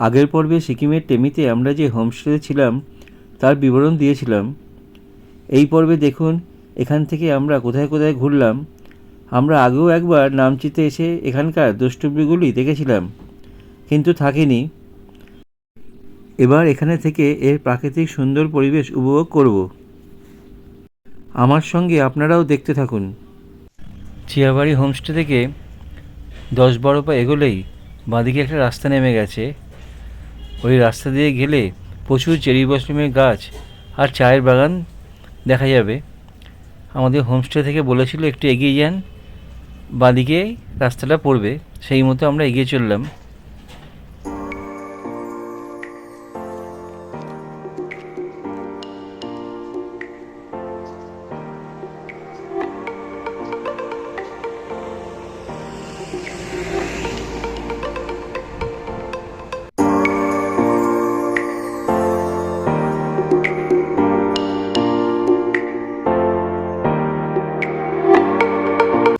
আগের পর্বে সিকিমের টেমিতে আমরা যে হোমস্টেতে ছিলাম তার বিবরণ দিয়েছিলাম। এই পর্বে দেখুন এখান থেকে আমরা কোথায় কোথায় ঘুরলাম। আমরা আগেও একবার নামচিতে এসে এখানকার দ্রষ্টব্যগুলি দেখেছিলাম, কিন্তু থাকিনি। এবার এখানে থেকে এর প্রাকৃতিক সুন্দর পরিবেশ উপভোগ করব। আমার সঙ্গে আপনারাও দেখতে থাকুন। চিয়াবাড়ি হোমস্টে থেকে 10-12 পা এগোলেই বাঁদিকে একটা রাস্তা নেমে গেছে। ওই রাস্তা দিয়ে গেলে প্রচুর চেরি ব্লসমের গাছ আর চায়ের বাগান দেখা যাবে। আমাদের হোমস্টে থেকে বলেছিল একটু এগিয়ে যান, বাঁদিকে রাস্তাটা পড়বে। সেই মতো আমরা এগিয়ে চললাম।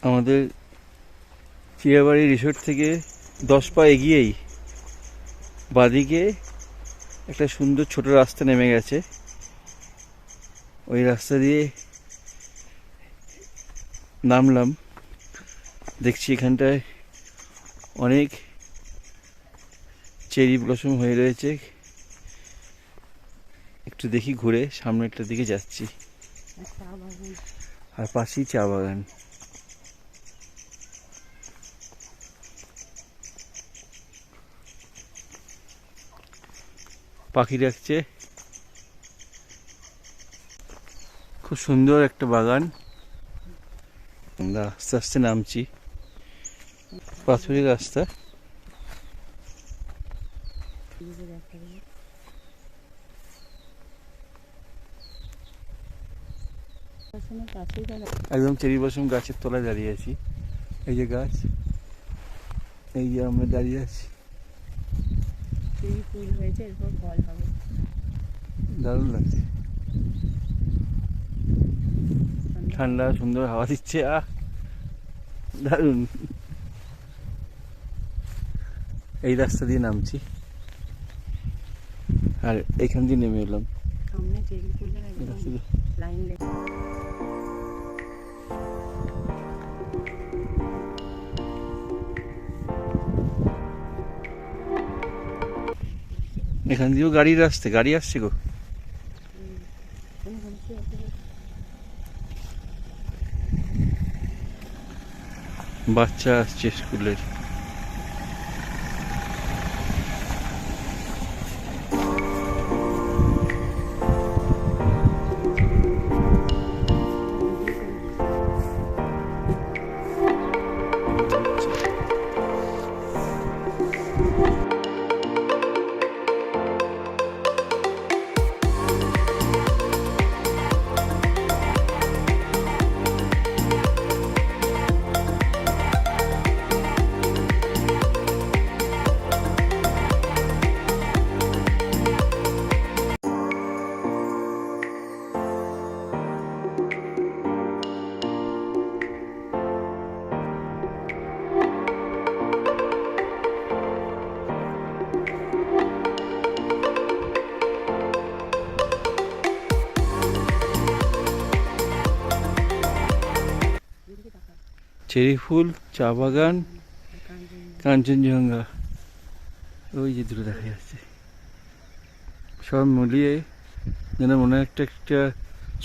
আমাদের চিয়াবাড়ি রিসোর্ট থেকে 10 পা এগিয়েই বাঁদিকে একটা সুন্দর ছোট রাস্তা নেমে গেছে। ওই রাস্তা দিয়ে নামলাম। দেখছি এখানটায় অনেক চেরি ব্লসম হয়ে রয়েছে। একটু দেখি ঘুরে, সামনেরটার দিকে যাচ্ছি। আর পাশেই চা বাগান। পাখি ডাকছে। খুব সুন্দর একটা বাগান। আমরা আস্তে আস্তে নামছি। পাথরের রাস্তা। একদম চেরি ব্লসম গাছের তলায় দাঁড়িয়ে আছি। এই যে গাছ, এই যে আমরা দাঁড়িয়ে আছি। দারুণ লাগছে। ঠান্ডা সুন্দর হাওয়া দিচ্ছে। দারুণ। এই রাস্তা দিয়ে নামছি আর এইখান দিয়ে নেমে এলাম। এখান দিয়েও গাড়ির আসছে, গাড়ি আসছে গো। বাচ্চা আসছে স্কুলের। চেরি ফুল, চা বাগান, কাঞ্চনজঙ্ঘা ওই যে দূরে দেখা যাচ্ছে। সব মিলিয়ে যেন মনে হয় একটা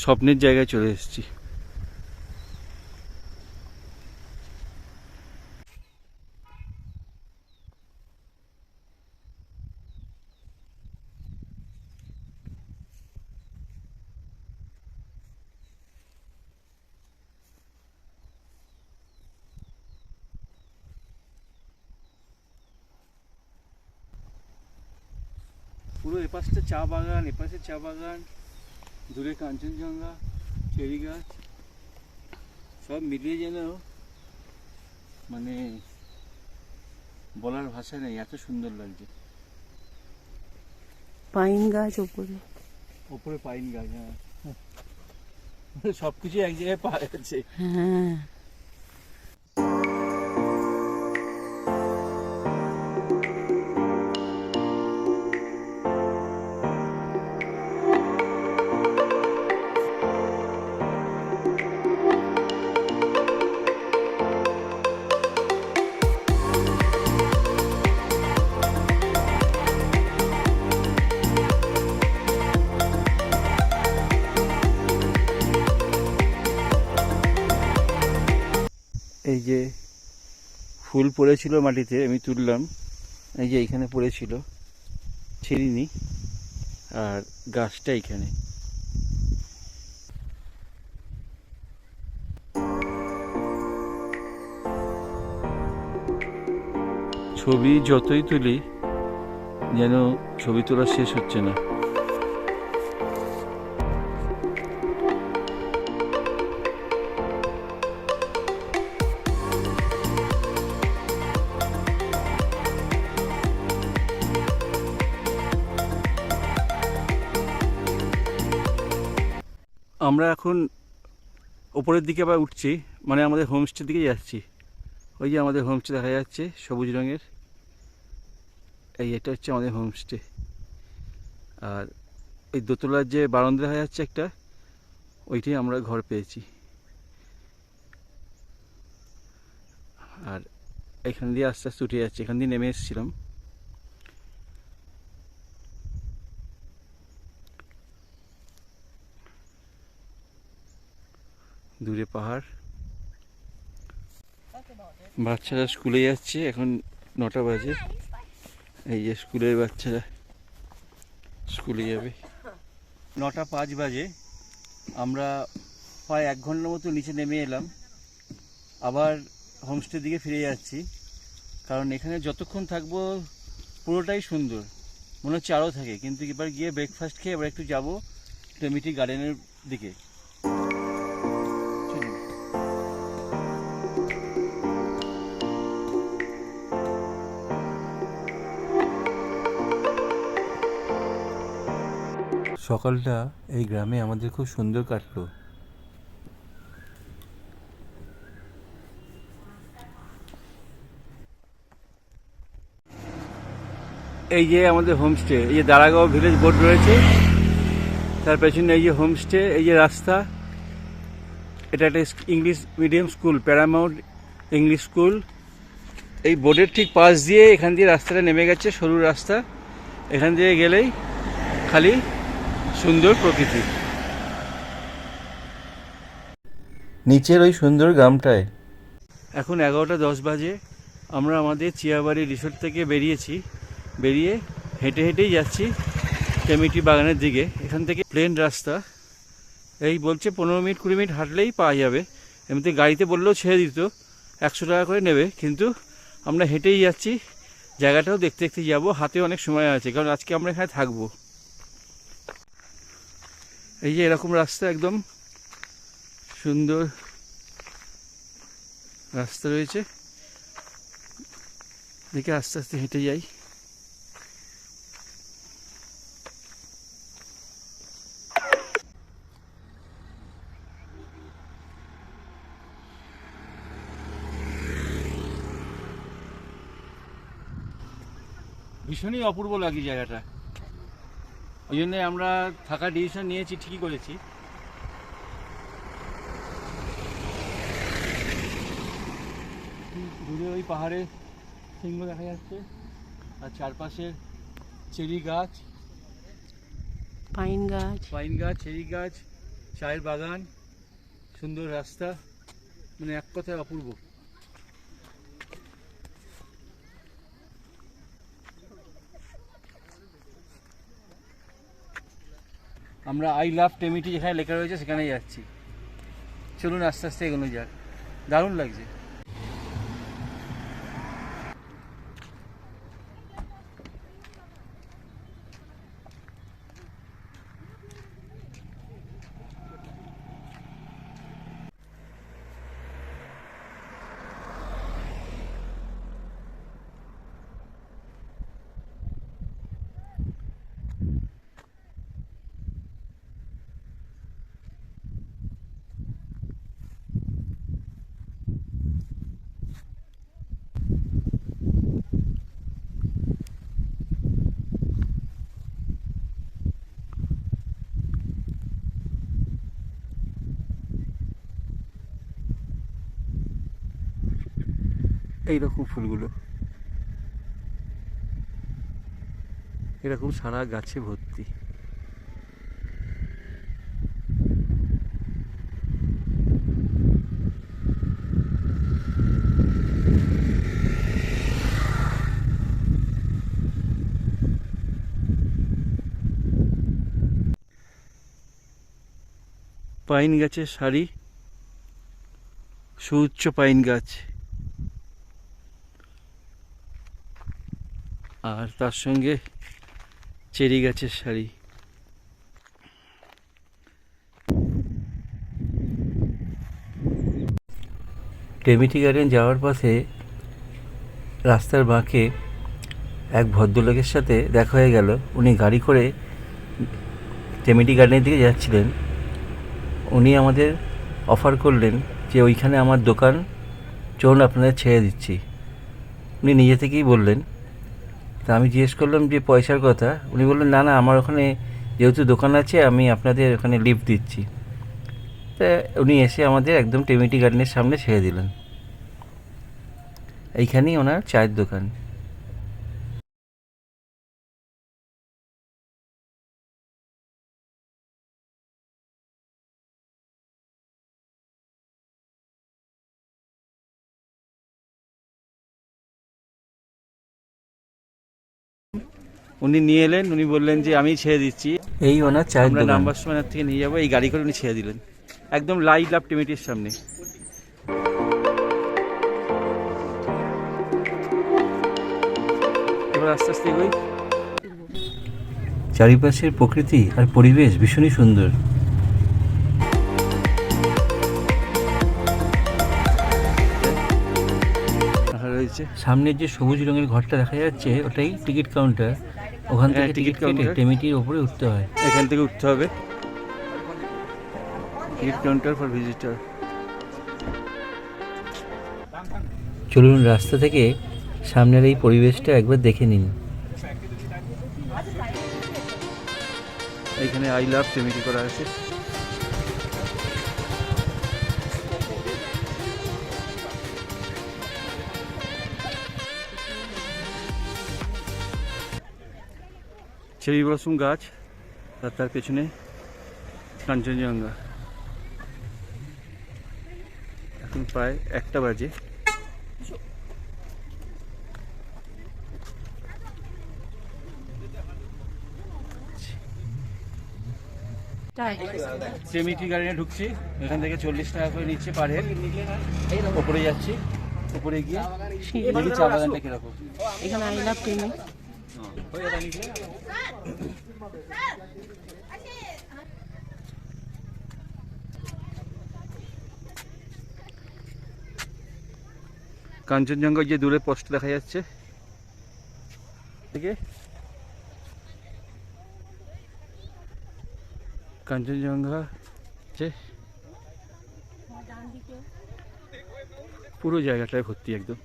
স্বপ্নের জায়গায় চলে এসেছি। পুরো এপাশটা চা বাগান, এপাশে চা বাগান, দূরে কাঞ্চনজঙ্ঘা, চেরি গাছ, সব মিলিয়ে যেন মানে বলার ভাষা নেই, এত সুন্দর লাগছে। পাইন গাছ ওপরে, ওপরে পাইন গাছ। হ্যাঁ, সবকিছু এক জায়গায় পাওয়া যাচ্ছে। হ্যাঁ। যে ফুল পড়েছিল মাটিতে, আমি তুললাম, এই যে এইখানে পড়েছিল, ছিঁড়িনি। আর গাছটা এইখানে। ছবি যতই তুলি যেন ছবি তোলা শেষ হচ্ছে না। আমরা এখন ওপরের দিকে আবার উঠছি, মানে আমাদের হোমস্টের দিকে যাচ্ছি। ওই যে আমাদের হোমস্টে দেখা যাচ্ছে সবুজ রঙের, এটা হচ্ছে আমাদের হোমস্টে। আর এই দোতলার যে বারান্দা দেখা যাচ্ছে একটা, ওইটাই আমরা ঘর পেয়েছি। আর এখান দিয়ে আস্তে আস্তে উঠে যাচ্ছে, এখান দিয়ে নেমে এসেছিলাম। দূরে পাহাড়। বাচ্চারা স্কুলে যাচ্ছে, এখন 9টা বাজে। এই যে স্কুলের বাচ্চারা স্কুলে যাবে। 9:05 বাজে। আমরা প্রায় 1 ঘন্টার মতো নিচে নেমে এলাম, আবার হোমস্টের দিকে ফিরে যাচ্ছি। কারণ এখানে যতক্ষণ থাকবো পুরোটাই সুন্দর, মনে হচ্ছে আরও থাকে। কিন্তু এবার গিয়ে ব্রেকফাস্ট খেয়ে এবার একটু যাবো টেমিটি গার্ডেনের দিকে। সকালটা এই গ্রামে আমাদের খুব সুন্দর কাটলো। এই যে আমাদের হোমস্টে, এই যে দাঁড়াগাঁও ভিলেজ বোর্ড রয়েছে, তার পেছনে এই যে হোমস্টে, এই যে রাস্তা। এটা একটা English medium school, Paramount English school. এই বোর্ডের ঠিক পাশ দিয়ে এখান দিয়ে রাস্তাটা নেমে গেছে, সরু রাস্তা। এখান দিয়ে গেলেই খালি সুন্দর প্রকৃতি। নিচের ওই সুন্দর গ্রামটায়। এখন 11:10 বাজে। আমরা আমাদের চিয়াবাড়ি রিসোর্ট থেকে বেরিয়ে হেঁটে হেঁটেই যাচ্ছি টেমিটি বাগানের দিকে। এখান থেকে প্লেন রাস্তা, এই বলছে 15-20 মিনিট হাঁটলেই পাওয়া যাবে। এমনিতে গাড়িতে বললেও ছেড়ে দিত, 100 টাকা করে নেবে। কিন্তু আমরা হেঁটেই যাচ্ছি, জায়গাটাও দেখতে দেখতে যাবো। হাতে অনেক সময় আছে, কারণ আজকে আমরা এখানে থাকবো। এই যে এরকম রাস্তা, একদম সুন্দর রাস্তা রয়েছে। দেখে আস্তে আস্তে হেঁটে যাই। ভীষণই অপূর্ব লাগে জায়গাটা, ওই জন্যে আমরা থাকার ডিসিশন নিয়েছি, ঠিকই করেছি। দূরে ওই পাহাড়ে সিংহ দেখা যাচ্ছে, আর চারপাশে চেরি গাছ, পাইন গাছ, চেরি গাছ, চায়ের বাগান, সুন্দর রাস্তা, মানে এক কথায় অপূর্ব। আমরা আই লাভ টেমিটি যেখানে লেখা রয়েছে সেখানেই যাচ্ছি। চলুন আস্তে আস্তে এগোনো যাক, দারুণ লাগছে। এইরকম ফুলগুলো এরকম সারা গাছে ভর্তি। পাইন গাছের সারি, সুউচ্চ পাইন গাছ, আর তার সঙ্গে চেরি গাছের সারি। টেমিটি গার্ডেন যাওয়ার পথে রাস্তার বাঁকে এক ভদ্রলোকের সাথে দেখা হয়ে গেল। উনি গাড়ি করে টেমিটি গার্ডেনের দিকে যাচ্ছিলেন। উনি আমাদের অফার করলেন যে ওইখানে আমার দোকান, চলুন আপনাদের ছেড়ে দিচ্ছি। উনি নিজে থেকেই বললেন। তা আমি জিজ্ঞেস করলাম যে পয়সার কথা। উনি বললেন না না, আমার ওখানে যেহেতু দোকান আছে আমি আপনাদের ওখানে লিফট দিচ্ছি। তা উনি এসে আমাদের একদম টেমিটি গার্ডেনের সামনে ছেড়ে দিলেন। এইখানেই ওনার চায়ের দোকান। উনি নিয়ে এলেন, উনি বললেন যে আমি ছেড়ে দিচ্ছি, এই ওনার চায়ের দোকান। আমরা নাম্বার সময় থেকে নিয়ে যাবো, এই গাড়ি করে উনি ছেড়ে দিলেন একদম লাইট লাভ টেমিটির সামনে। এবার আস্তে আস্তে এগোই। চারিপাশের প্রকৃতি আর পরিবেশ ভীষণই সুন্দর। সামনের যে সবুজ রঙের ঘরটা দেখা যাচ্ছে ওটাই টিকিট কাউন্টার। ওখান থেকে টিকিট কেটে টেমিটির ওপরে উঠতে হয়। এখান থেকে উঠতে হবে। Ticket counter for visitor. চলুন রাস্তা থেকে সামনের এই পরিবেশটা একবার দেখে নিন। এইখানে আই লাভ টেমিটি করা আছে। চেরি ব্লসম গাছ, আর তার পেছনে কাঞ্চনজঙ্ঘা। এখন প্রায় 1টা বাজে। টেমিটি গার্ডেনে ঢুকছি। এখান থেকে 40 টাকা করে নিচ্ছে পার হেড। ওপরে যাচ্ছি, ওপরে গিয়ে দেখি চা বাগানটা কিরকম। এখানে আই লাভ টেমি। কাঞ্চনজঙ্ঘা যে দূরে পোস্ট দেখা যাচ্ছে থেকে, কাঞ্চনজঙ্ঘা পুরো জায়গাটায় ভর্তি একদম।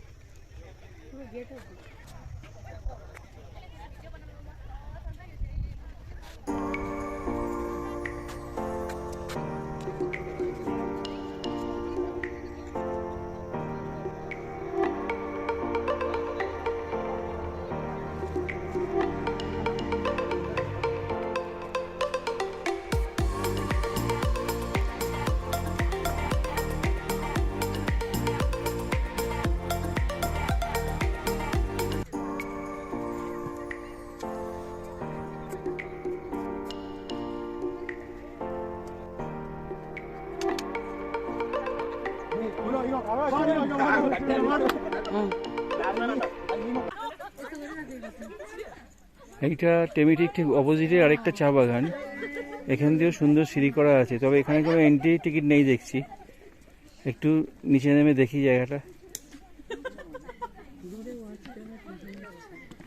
এইটা টেমিটির ঠিক অপোজিটে আরেকটা চা বাগান। এখান দিয়েও সুন্দর সিঁড়ি করা আছে, তবে এখানে কোনো এন্ট্রি টিকিট নেই দেখছি। একটু নিচে নেমে দেখি জায়গাটা।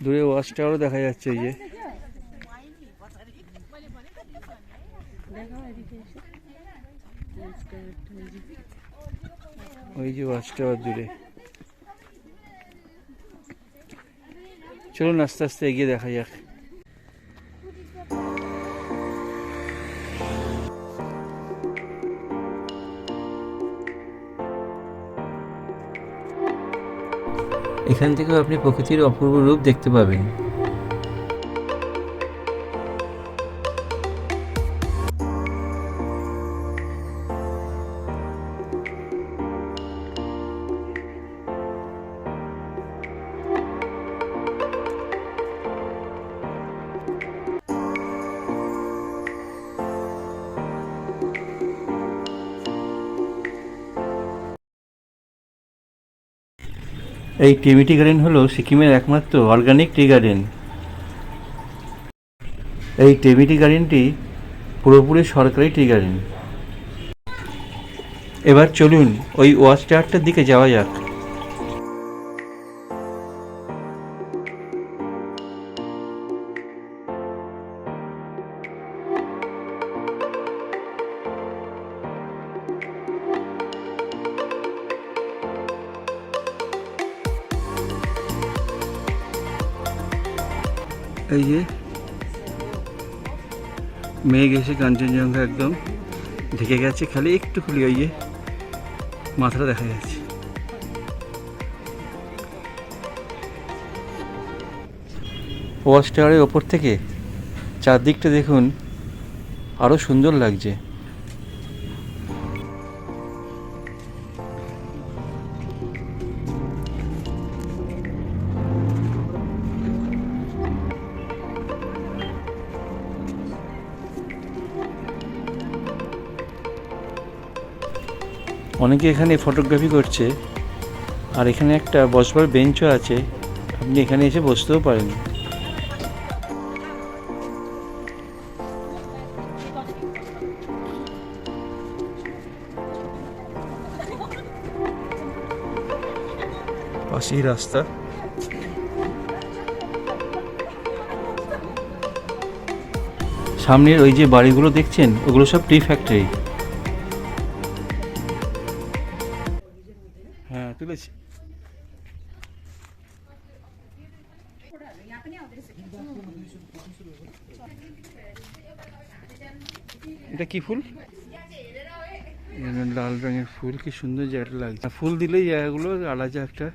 দূরে ওয়াচ টাওয়ারও দেখা যাচ্ছে। এই যে ওই যে ওয়াচ টাওয়ার দূরে। চলুন আস্তে আস্তে এগিয়ে দেখা যাক। এখান থেকেও আপনি প্রকৃতির অপূর্ব রূপ দেখতে পাবেন। এই টেমি টি গার্ডেন হলো সিকিমের একমাত্র অর্গানিক টি গার্ডেন। এই টেমি টি গার্ডেনটি পুরোপুরি সরকারি টি গার্ডেন। এবার চলুন ওই ওয়াচ টাওয়ারটার দিকে যাওয়া যাক। এই যে মেঘ এসে কাঞ্চনজঙ্ঘা একদম ঢেকে গেছে, খালি একটু খুলি ওই যে মাথাটা দেখা যাচ্ছে। ওয়াচ টাওয়ারের ওপর থেকে চারদিকটা দেখুন, আরও সুন্দর লাগছে। অনেকে এখানে ফটোগ্রাফি করছে, আর এখানে একটা বসবার বেঞ্চও আছে, আপনি এখানে এসে বসতেও পারেন। পাশেই রাস্তা। সামনের ওই যে বাড়িগুলো দেখছেন, ওগুলো সব টি ফ্যাক্টরি। হ্যাঁ, তুলেছি। এটা কি ফুল? লাল রঙের ফুল, কি সুন্দর জায়গাটা লাগছে। ফুল দিলেই জায়গাগুলো আলাদা একটা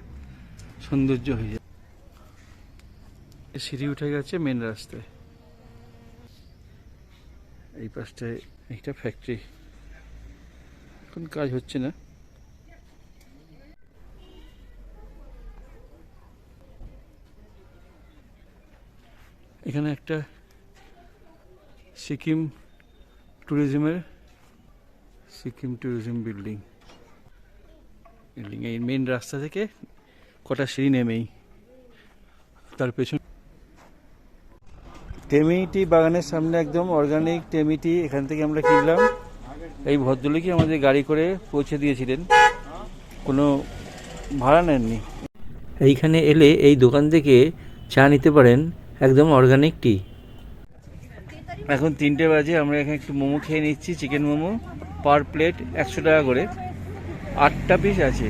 সৌন্দর্য হয়ে যায়। সিঁড়ি উঠে গেছে মেন রাস্তায়। এই পাশটায় একটা ফ্যাক্টরি, এখন কাজ হচ্ছে না। এখানে একটা সিকিম ট্যুরিজম বিল্ডিং। এই মেন রাস্তা থেকে কটা সিঁড়ি নেমেই তার পেছন। টেমি টি বাগানের সামনে একদম অর্গানিক টেমি টি, এখান থেকে আমরা কিনলাম। এই ভদ্রলোকই আমাদের গাড়ি করে পৌঁছে দিয়েছিলেন, কোনো ভাড়া নেননি। এইখানে এলে এই দোকান থেকে চা নিতে পারেন, একদম অর্গানিক টি। এখন 3টে বাজে, আমরা এখানে একটু মোমো খেয়ে নিচ্ছি, চিকেন মোমো, পার প্লেট 100 টাকা করে, 8টা পিস আছে।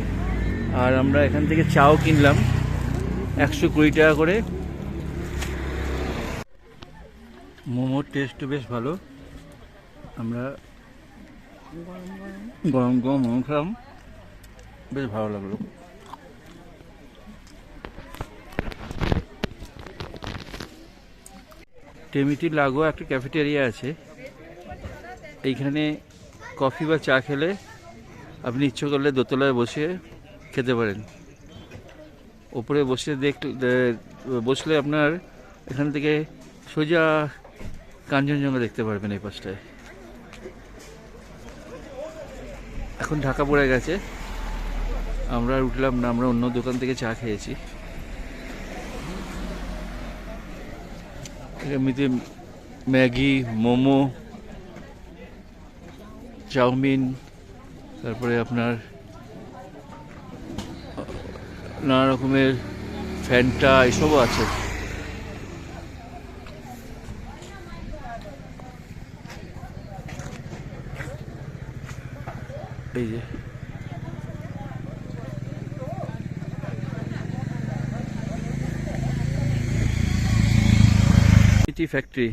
আর আমরা এখান থেকে চাও কিনলাম 120 টাকা করে। মোমোর টেস্টও বেশ ভালো। আমরা গরম গরম মোমো খেলাম, বেশ ভালো লাগলো। টেমিটির লাগোয়া একটা ক্যাফেটেরিয়া আছে। এইখানে কফি বা চা খেলে আপনি ইচ্ছে করলে দোতলায় বসে খেতে পারেন। ওপরে বসলে আপনার এখান থেকে সোজা কাঞ্চনজঙ্ঘা দেখতে পারবেন এই পাশটায়। এখন ঢাকা পড়ে গেছে, আমরা আর উঠলাম না, আমরা অন্য দোকান থেকে চা খেয়েছি। এমনিতে ম্যাগি, মোমো, চাউমিন, তারপরে আপনার নানা রকমের ফ্যান্টা এসবও আছে। এই যে টি ফ্যাক্টরি,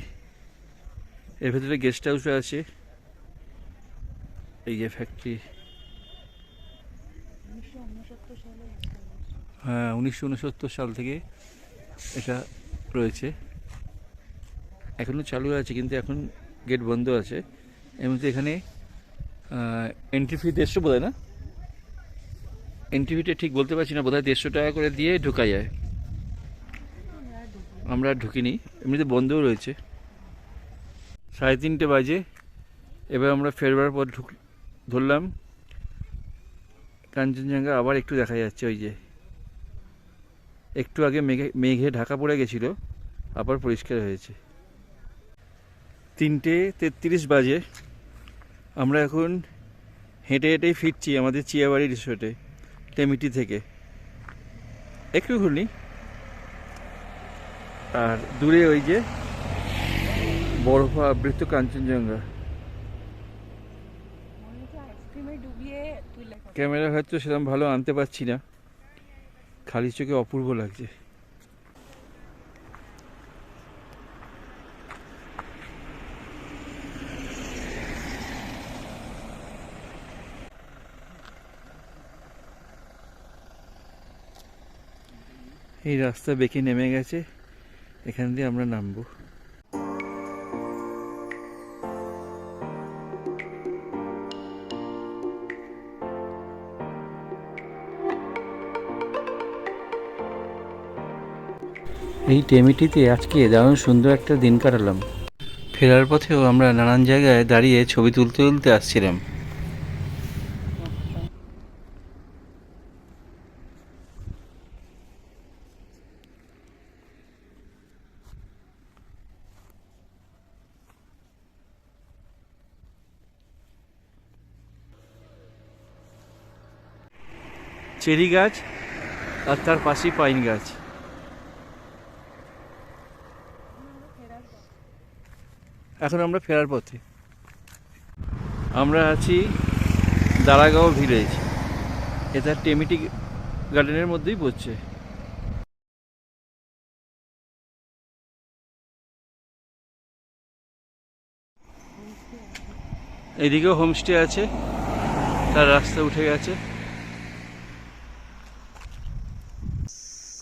এর ভেতরে গেস্ট হাউস আছে। এই যে ফ্যাক্টরি, হ্যাঁ 1969 সাল থেকে এটা রয়েছে, এখনও চালু আছে, কিন্তু এখন গেট বন্ধ আছে। এর মধ্যে এখানে এন্ট্রি ফি 150 বোধ হয়, না এন্ট্রি ফিটা ঠিক বলতে পারছি না, বোধ হয় 150 টাকা করে দিয়ে ঢোকা যায়। আমরা ঢুকিনি, এমনিতে বন্ধও রয়েছে। 3:30 বাজে, এবার আমরা ফেরবার পর ধরলাম কাঞ্চনজঙ্ঘা আবার একটু দেখা যাচ্ছে। ওই যে একটু আগে মেঘে ঢাকা পড়ে গেছিল, আবার পরিষ্কার হয়েছে। 3:33 বাজে। আমরা এখন হেঁটে হেঁটেই ফিরছি আমাদের চিয়াবাড়ি রিসোর্টে, টেমিটি থেকে একটুখানি। আর দূরে ওই যে বরফ আবৃত কাঞ্চনজঙ্ঘা। ক্যামেরা হয়তো সেরকম ভালো আনতে পারছি না, খালি চোখে অপূর্ব লাগছে। এই রাস্তা বেঁকে নেমে গেছে, এখান দিয়ে আমরা নামবো। এই টেমিটিতে আজকে দারুণ সুন্দর একটা দিন কাটালাম। ফেরার পথেও আমরা নানান জায়গায় দাঁড়িয়ে ছবি তুলতে তুলতে আসছিলাম। চেরি গাছ আর তার পাশেই পাইন গাছ। এখন আমরা ফেরার পথে। আমরা আছি দারাগাঁও ভিলেজ, এটা টেমিটি গার্ডেনের মধ্যেই পড়ছে। এদিকেও হোমস্টে আছে, তার রাস্তা উঠে গেছে।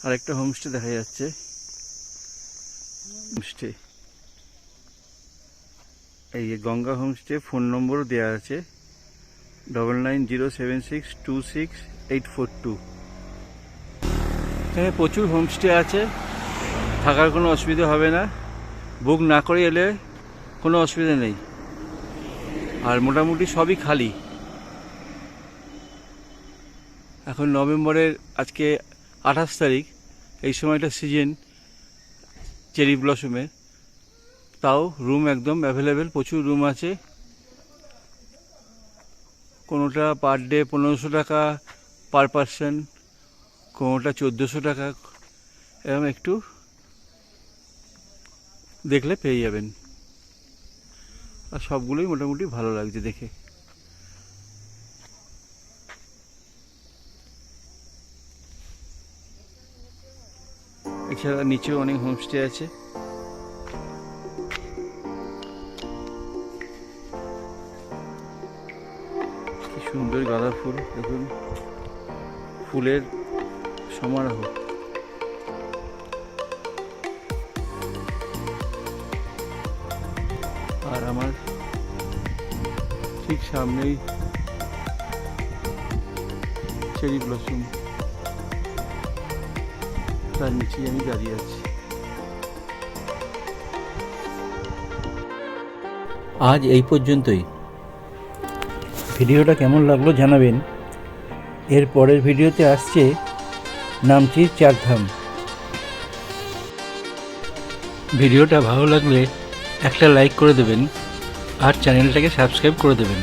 আরেকটা হোমস্টে দেখা যাচ্ছে। হোমস্টে এই যে গঙ্গা হোমস্টে, ফোন নম্বরও দেওয়া আছে 9907626842। এখানে প্রচুর হোমস্টে আছে, থাকার কোনো অসুবিধা হবে না, বুক না করে এলে কোনো অসুবিধা নেই। আর মোটামুটি সবই খালি। এখন নভেম্বরের আজকে 28 তারিখ, এই সময়টা সিজন চেরি ব্লসমের, তাও রুম একদম অ্যাভেলেবেল, প্রচুর রুম আছে। কোনোটা পার ডে 1500 টাকা পার পারসন, কোনোটা 1400 টাকা, এরকম একটু দেখলে পেয়ে যাবেন। আর সবগুলোই মোটামুটি ভালো লাগছে দেখে। এছাড়া নিচেও অনেক হোমস্টে আছে। কি সুন্দর গাঁদা ফুল, দেখুন ফুলের সমারোহ। আর আমার ঠিক সামনেই চেরি ব্লসম, তার নিচেই আমি দাঁড়িয়ে আছি। আজ এই পর্যন্তই। ভিডিওটা কেমন লাগলো জানাবেন। এর পরের ভিডিওতে আসছে নামচির চারধাম। ভিডিওটা ভালো লাগলে একটা লাইক করে দেবেন আর চ্যানেলটাকে সাবস্ক্রাইব করে দেবেন।